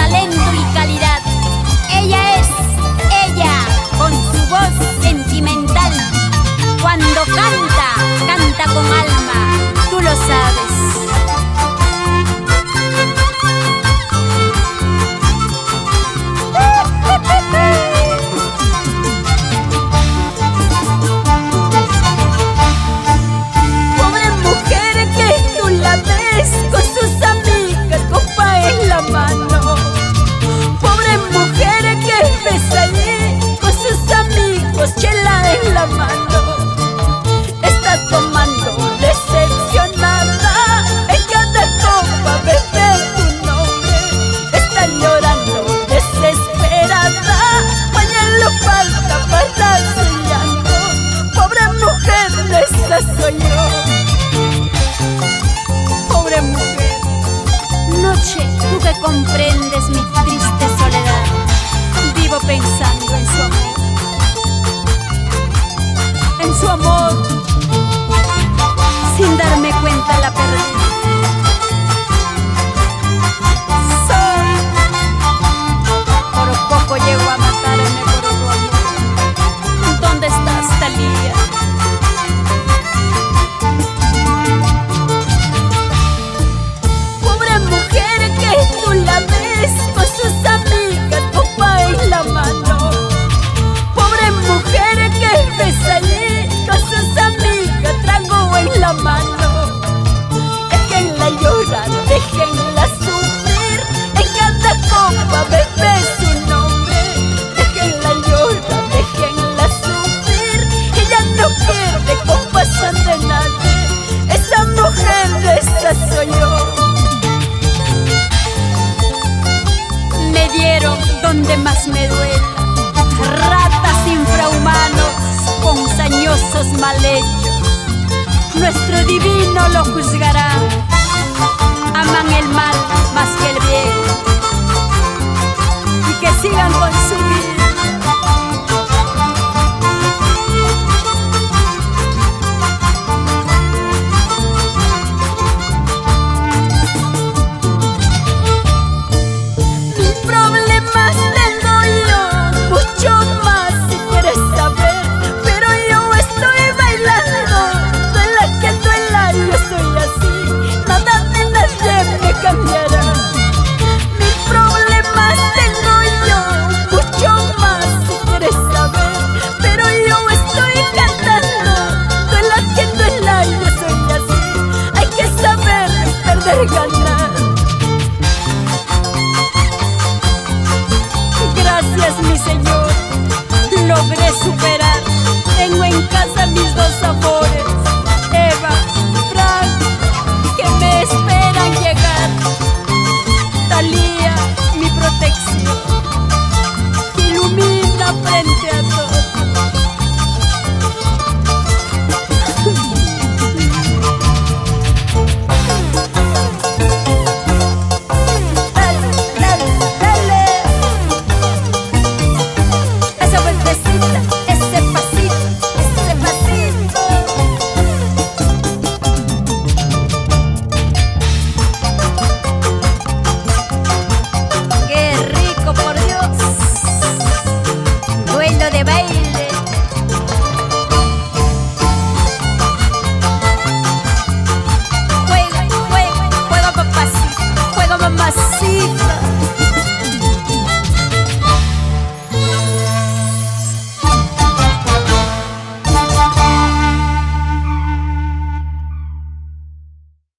talento y calidad. Ella, con su voz sentimental. Cuando canta, canta con alma, tú lo sabes. Pobre mujer que tú la ves con sus amigas, copa en la mano. Pobre mujer que ves allí con sus amigos, chela en la mano. Está tomando decepcionada, en cada copa bebe tu nombre. Está llorando desesperada, pañuelo falta para su llanto. Pobre mujer, esa soy yo. Pobre mujer. Noche, tú que comprendes mi triste soledad, vivo pensando en su amor. En su amor, sin darme cuenta la perdí. Por poco llego a matarme por tu amor. ¿Dónde estás, Talía? Pobre mujer que tú la ves con sus amigas, copa en la mano. Pobre mujer que ves allí con sus amigas, trago en la mano. Déjenla llorar, déjenla sufrir, en cada copa bebe su nombre. Déjenla llorar, déjenla sufrir, ella no pierde copas ante nadie. Esa mujer, esa soy yo. Me dieron donde más me duela, ratas infrahumanos, ponzañosos mal hechos. Nuestro divino lo juzgará. Aman el mal más que el bien, y que sigan con su vida.